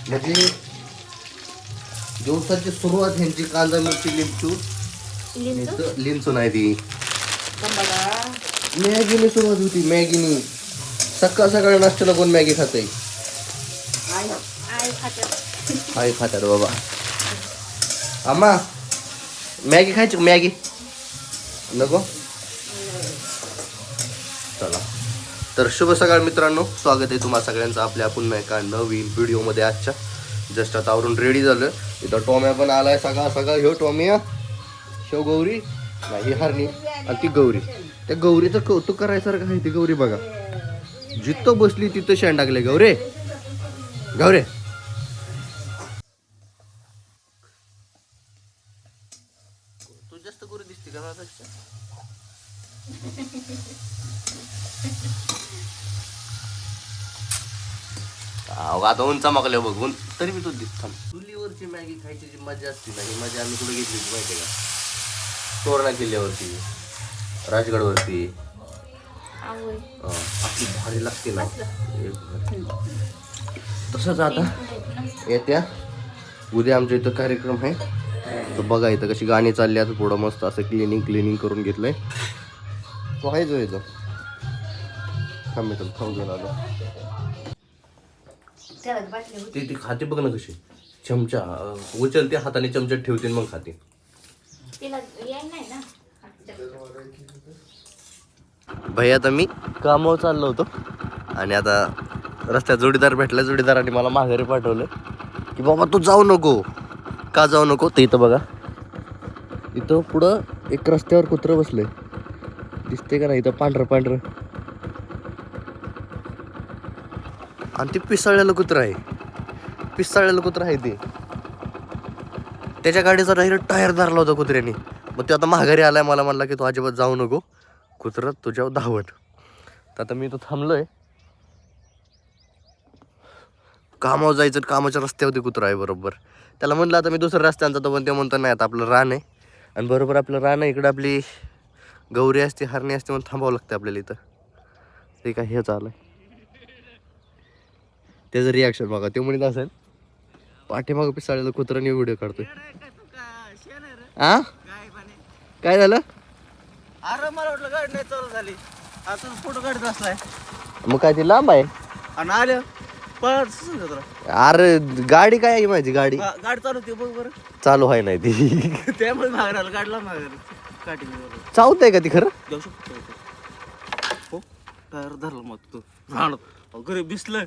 म्हणजे दिवसाची सुरुवात ह्यांची कांदा मिरची लिंचू लिंचू नाही ती मॅगीने सुरुवात होती. मॅगीने सकाळ सकाळी नाश्त्याला कोण मॅगी खाते? आई खातात बाबा. आम्हा मॅगी खायची? मॅगी नको. चला तर शुभ सकाळ मित्रांनो, स्वागत आहे तुम्हा सगळ्यांचं आपल्या पुन्हा एका नवीन व्हिडिओमध्ये. आजच्या जस्ट आता आवरून रेडी झालं. इथं टॉम्या पण आलाय सकाळ सकाळ. ह्यो टॉम्या, शो गौरी नाही हरणी आणि ती गौरी. त्या गौरीचं कौतुक करायसारखं आहे. ती गौरी बघा, जिथं बसली तिथं शेण टाकले. गौरे गौरे तू जास्त गौरी दिसते का माझ्यापेक्षा? आता ऊन चमकल्या बघून तरी मी तू दिसत. चुलीवरची मॅगी खायची जी मजा असते ना, ही मजा आम्ही कुठे घेतली होती माहिती आहे का? तोरणा किल्ल्यावरती, राजगडवरती. आपली भारी लागते ना. तसंच आता येत्या उद्या आमच्या इथं कार्यक्रम आहे. तर बघा इथं कशी गाणी चालली. आता थोडं मस्त असं क्लिनिंग करून घेतलंय. तो आहे जो येतो थांब घेऊन आलो. ती खाते बघ ना कशी. चमचा उचलते हाताने, चमच्यात ठेवते मग खाते. भाई आता मी कामावर चाललो होतो आणि आता रस्त्यात जोडीदार भेटला. जोडीदाराने मला माघारी पाठवलं की बाबा तू जाऊ नको. का जाऊ नको? ते इथं बघा, इथं पुढं एक रस्त्यावर कुत्रं बसलंय, दिसते का नाही? इथं पांढरं आणि ते पिसाळलेलं कुत्रं आहे. ते त्याच्या गाडीचा डायरेक्ट टायर धरला होता कुत्र्याने. मग ते आता माघारी आलाय. मला म्हणला की तू अजिबात जाऊ नको, कुत्रं तुझ्यावर धावत. तर आता मी तो थांबलोय. कामावर जायचं, कामाच्या रस्त्यावरती कुत्रा आहे बरोबर. त्याला म्हणलं आता मी दुसऱ्या रस्त्यानं जातो, पण ते म्हणतो नाही आता आपलं रान आहे. आणि बरोबर आपलं रान आहे, इकडं आपली गौरी असते, हरणी असते, म्हणून थांबावं लागतं आपल्याला इथं. ते काय हे चाललंय त्याचं रिॲक्शन बघा. ते म्हणत असेल पाठीमागं पिसाळलेलं कुत्र्याने व्हिडिओ काढतोय. आ काय झालं? अरे मला वाटलं गाडी नाही चालू झाली. आता फोटो काढत असलाय मग काय ते लांब आहे आणि आल्या पळत. अरे गाडी काय आहे माझी गाडी गाडी चालू होती बघ बरं. चालू आहे नाही ती. त्यामुळे मागे आलं, गाडीला मागे काठी चावतंय का ती खरं? जाऊ शकतो हो. टायर धरलं मग तू राहणार घरी भिसलं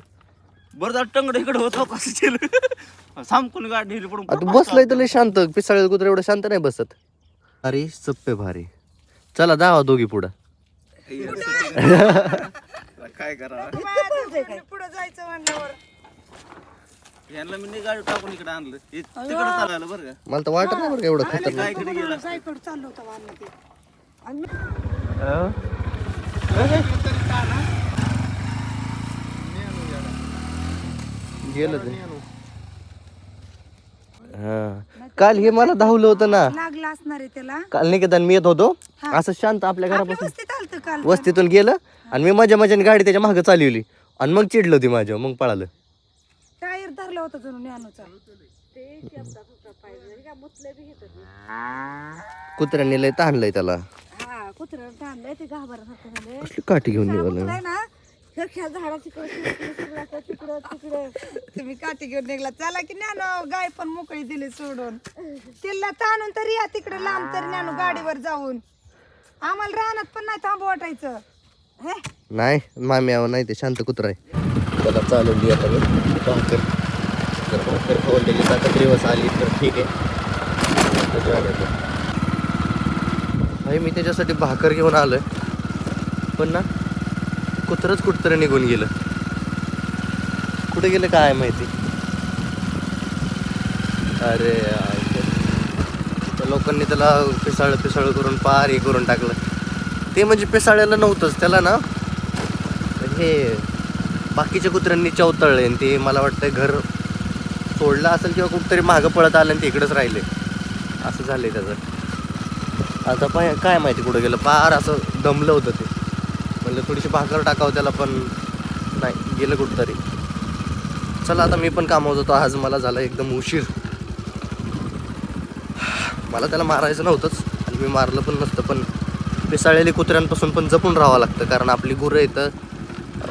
बरं. जा टंगड इकडे होतो कसं केलं सामकून गाडी नेली पडून. आता बसलंय तर लय शांत. पिसाळलेलं कुत्रा एवढं शांत नाही बसत. अरे सप्पे भारी. चला जावा दोघी पुढं. काय करा पुढे जायचं म्हणल्यावर यांना मी गाडी टाकून इकडे आणलं. तिकडे चालायला बरं का. मला तर वाटत नाही बरं एवढं खतरनाक. काय इकडे गेला सायकल चाललो होता वाहन ते. गेलं ते. हा काल हे मला धावलं होतं ना. लागला असणार आहे त्याला. काल निकेतन मी येत होतो असं शांत आपल्या घरापासून व्यवस्थित आलतं काल. वस्तीतून गेलं आणि मी माझ्याने गाडी त्याच्या मागं चालवली आणि मग चिडलं होती माझ्या. मग पळालं. टायर धरला होता जणू न्यानोचा. कुत्र्याने लय ताणलंय त्याला. हा कुत्र्याला ताणलंय ते घाबरत झाले. कसली काठी घेऊन निघालं. ना ह्या झाडाची तिकडं तुम्ही काठी घेऊन निघला. चला की न्यानो, गाय पण मोकळी दिली सोडून. तिला ताणून तरी या तिकडे लांब तरी न्यानो गाडीवर जाऊन. आम्हाला रानात पण नाही थांबू वाटायचं. हे नाही मामी आव नाही, ते शांत कुत्रा आहे. त्याला चालवली आता मी भाकर. जर भाकर खाऊन दिली तर दिवस आली तर ठीक आहे. भाई मी त्याच्यासाठी भाकर घेऊन आलोय, पण ना कुत्रंच कुठतरी निघून गेलं. कुठे गेलं काय माहिती. अरे त्या लोकांनी त्याला पिसाळ करून पार हे करून टाकलं. ते म्हणजे पिसाळ्याला नव्हतंच, त्याला ना हे बाकीच्या कुत्र्यांनी चवतळले. आणि ते मला वाटतं घर सोडलं असेल किंवा कुठतरी मागं पळत आलं आणि ते इकडंच राहिले. असं झालंय त्याचं. आता काय माहिती कुठं गेलं. पार असं दमलं होतं ते. म्हणलं थोडीशी भाकर टाकावं त्याला, पण नाही गेलं कुठतरी. चला आता मी पण कामावर जातो. आज मला झाला एकदम उशीर. मला त्याला मारायचं नव्हतंच आणि मी मारलं पण नसतं, पण पिसाळलेली कुत्र्यांपासून पण जपून राहावं लागतं, कारण आपली गुरं इथं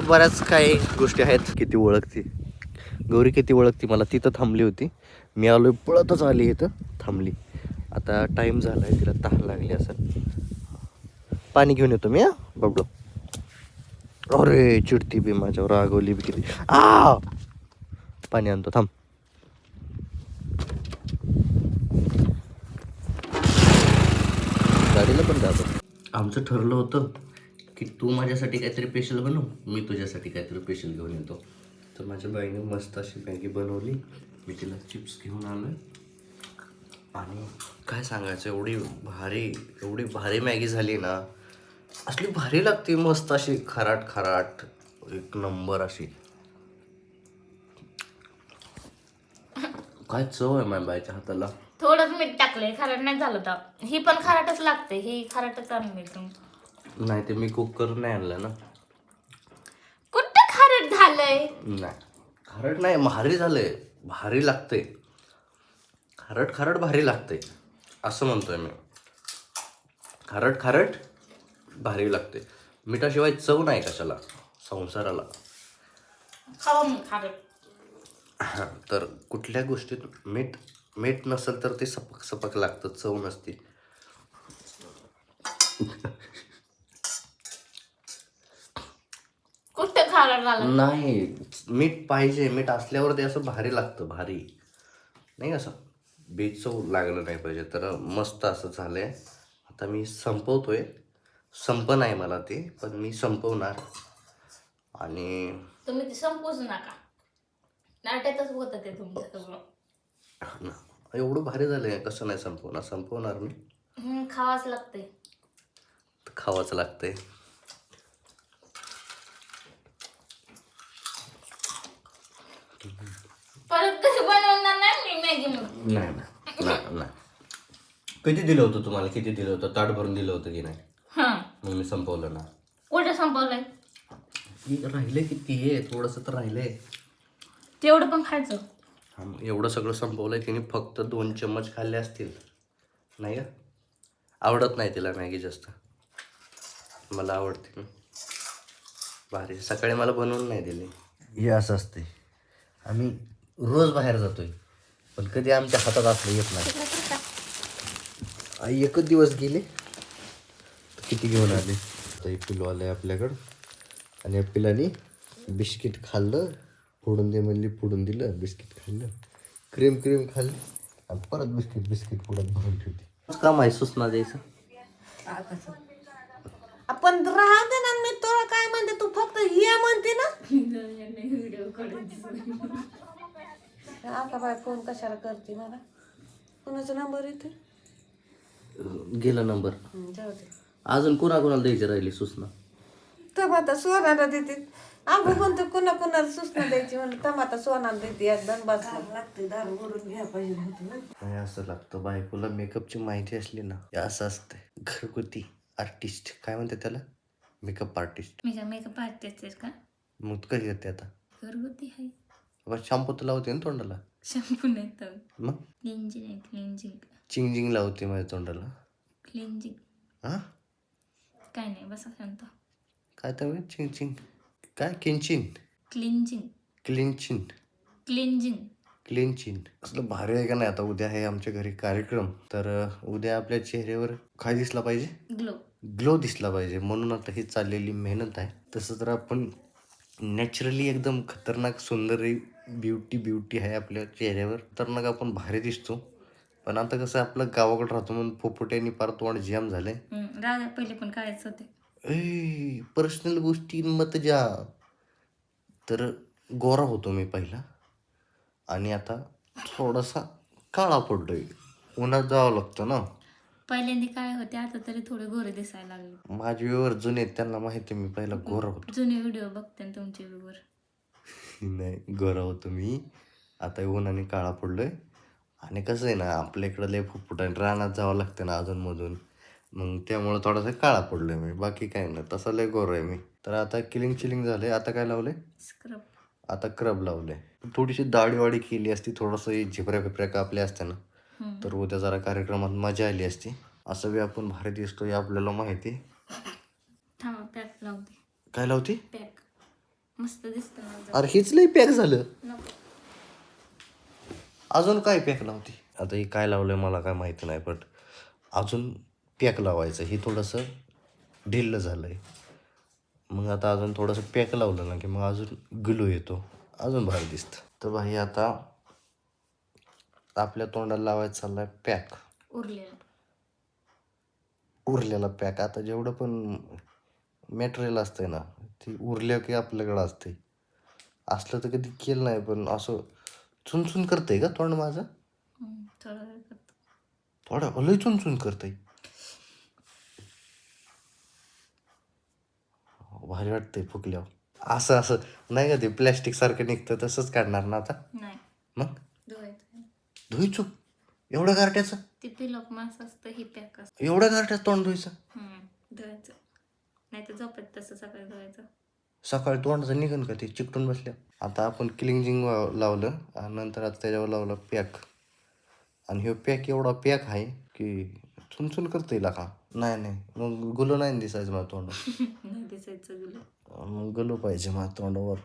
बऱ्याच काही गोष्टी आहेत. किती ओळखती गौरी, किती ओळखती मला. तिथं थांबली होती, मी आलो पळतच आली, इथं थांबली. आता टाईम झाला आहे, तिला तहान लागली असेल. पाणी घेऊन येतो मी. बबडो, अरे चिडती बी माझ्यावर, रागवली बी किती. पाणी आणतो थांब. गाडीला पण जातो. आमचं ठरलं होतं की तू माझ्यासाठी काहीतरी स्पेशल बनव, मी तुझ्यासाठी काहीतरी स्पेशल घेऊन येतो. तर माझ्या बाईने मस्त अशी मॅगी बनवली. मी तिला चिप्स घेऊन आलो आणि काय सांगायचं, एवढी भारी मॅगी झाली ना. असली भारी लागते, मस्त अशी खराट खराट, एक नंबर अशी. काय चव आहे माझ्या बाईच्या हाताला. थोडंच मीठ टाकलंय, खारट नाही झालं तर. ही पण खारटच लागते, ही खारटच आणून मिळतो. नाही ते मी कुक करून नाही आणलं ना. कुठं खारट झालंय? नाही खारट नाही, भारी झालंय, भारी लागतंय. खारट खारट भारी लागतंय असं म्हणतोय मी. खारट खारट भारी लागते. मिठाशिवाय चव नाही कशाला संसाराला. खावा मग खारट. हां, तर कुठल्या गोष्टीत मीठ नसेल तर ते सपक सपक लागतं, चव नसते. कुठं खारट झालं? नाही, मीठ पाहिजे. मीठ असल्यावर ते असं भारी लागतं, भारी नाही असं बेचव लागलं नाही पाहिजे. तर मस्त असं झालंय. आता मी संपवतोय. संपन आहे मला ते, पण मी संपवणार. आणि तुम्ही ते संपूच नका, नाट्यातच होतं ते तुमचं सगळं. एवढं भारी झालंय, कसं नाही संपवणार मी. खावाच लागतंय. खावाच लागतंय. परत कधी बनवणार नाही मी मॅगी म्हणून. नाही. किती दिलं होतं तुम्हाला, किती दिलं होतं? ताट भरून दिलं होतं की नाही? मग मी संपवलं ना. कुठं संपवलंय? राहिलंय किती आहे, थोडंसं तर राहिलंय. तेवढं पण खायचं? एवढं सगळं संपवलंय तिने, फक्त 2 चम्मच खाल्ले असतील. नाही का, आवडत नाही तिला मॅगी जास्त, मला आवडते. भारी. सकाळी मला बनवून नाही दिली. हे असं असते, आम्ही रोज बाहेर जातोय पण कधी आमच्या हातात असलं येत नाही. आई एकच दिवस गेले तर किती घेऊन आले. तर एक पिलो आलं आहे आपल्याकडं आणि या पिलाने बिस्किट खाल्लं, फोडून दे म्हणली, फोडून दिलं. बिस्किट खाल्लं, क्रीम खाल्ली आणि परत बिस्किट पुढं भरून ठेवते. काम आहे सुचना द्यायचं. आपण राहते ना, मी तुला काय म्हणते, तू फक्त ये म्हणते ना. आता बाय फोन कशाला करते मला? कोणाचा नंबर येते? गेला नंबर. जाऊ दे. अजून कोणाला द्यायची राहिली सूचना? टमाटा सोनाला देते. आंबू म्हणतो कुणाला सूचना द्यायची म्हणून टमाटा सोनाला देते. एकदम बस लागते, दारू ओढून घ्या पाहिजे. नाही असं लागतं बायकोला. मेकअपची माहिती असली ना, हे असं असतं. घरगुती आर्टिस्ट काय म्हणते त्याला, मेकअप आर्टिस्ट. मी काय मेकअप आर्टिस्ट का? मग तू कधी करते आता? घरगुती आहे. शॅम्पू तर लावते ना तोंडाला. शॅम्पू नाही तर मग क्लिंजिंग चिंग लावते माझ्या तोंडाला. क्लिंजिंग हा काय नाही, बसा शांत. काय तर चिंग काय किंचिन क्लिंजिंग क्लीन असलं भारी आहे का नाही. आता उद्या आहे आमच्या घरी कार्यक्रम, तर उद्या आपल्या चेहऱ्यावर काय दिसला पाहिजे? ग्लो दिसला पाहिजे, म्हणून आता ही चाललेली मेहनत आहे. तसं तर आपण नॅचरली एकदम खतरनाक सुंदर ब्युटी आहे आपल्या चेहऱ्यावर, खतरनाक आपण भारी दिसतो. पण आता कसं आपलं गावाकडे राहतो म्हणून पोपट्यानी पार तोंड जाम झालंय. राजा पहिले पण कायच होते. पर्सनल गोष्टी मत जा. तर गोरा होतो मी पहिला आणि आता थोडासा काळा पडलोय. उन्हात जावं लागतं ना. पहिल्यांदा काय होते, आता तरी थोडे गोरे दिसायला लागले. माझे व्ह्यूवर जुने आहेत, त्यांना माहिती मी पहिला गोरा होतो. जुने व्हिडिओ बघते ना तुमचे व्ह्यूवर. नाही, गोरा होतो मी, आता उन्हाने काळा पडलोय. आणि कसं आहे ना, आपल्या इकडं लय फुटफुटाने रानात जावं लागतं ना अजूनमधून, मग त्यामुळं थोडासा काळा पडलोय मी. बाकी काय नाही, तसं लय गोरा आहे मी. तर आता चिलिंग झालंय. आता काय लावलंय? स्क्रब. आता क्रब लावलंय. थोडीशी दाढीवाडी केली असती, थोडंसं झिपऱ्या बिपऱ्या कापल्या असत्या ना, तर उद्या जरा कार्यक्रमात मजा आली असती. असं बी आपण भारी दिसतोय आपल्याला माहिती. थांबा पॅक लावते. काय लावती? पॅक मस्त दिसतं माझं. अरे हेच लई पॅक झालं. नको. अजून काय पॅक लावती? आता हे काय लावलंय मला काय माहिती नाही, पण अजून पॅक लावायचं हे थोडंसं ढिल्लं झालंय. मग आता अजून थोडंसं पॅक लावलं ना की मग अजून ग्लो येतो, अजून भारी दिसतं. तर भाई आता आपल्या तोंडाला लावायचं चाललाय पॅक, उरलेला पॅक. आता जेवढं पण मटेरियल असतंय ना ती उरल्या की आपल्याकडं असते. असलं तर कधी केलं नाही, पण असं चुनचुन करतंय का तोंड माझं? थोडं वेळ करतो. थोडं लय चुनचुन करतंय. भारी वाटतंय फुकल्यावर. असं असं नाही का ते प्लॅस्टिक सारखं निघतं तसंच काढणार ना आता? नाही मग धुवायचं. धुईचो एवढ्या गारट्याचं? ते पिलॉक मास असतं ही पॅक असतं. एवढ्या गारट्याचं तोंड धुईचं? धुवायचं. नाही तर झोपेत तसं सकाळी धुवायचं. सकाळी तोंडाचं निघन का ते चिकटून बसल्या? आता आपण क्लिंजिंग लावलं आणि नंतर आता त्याच्यावर लावलं पॅक. आणि हे पॅक एवढा पॅक आहे की चुनचुन करता येईल का? नाही नाही, मग गुलो नाही दिसायचं माझ्या तोंडावर. नाही दिसायचं गुलं. मग गलो पाहिजे माझ्या तोंडावर.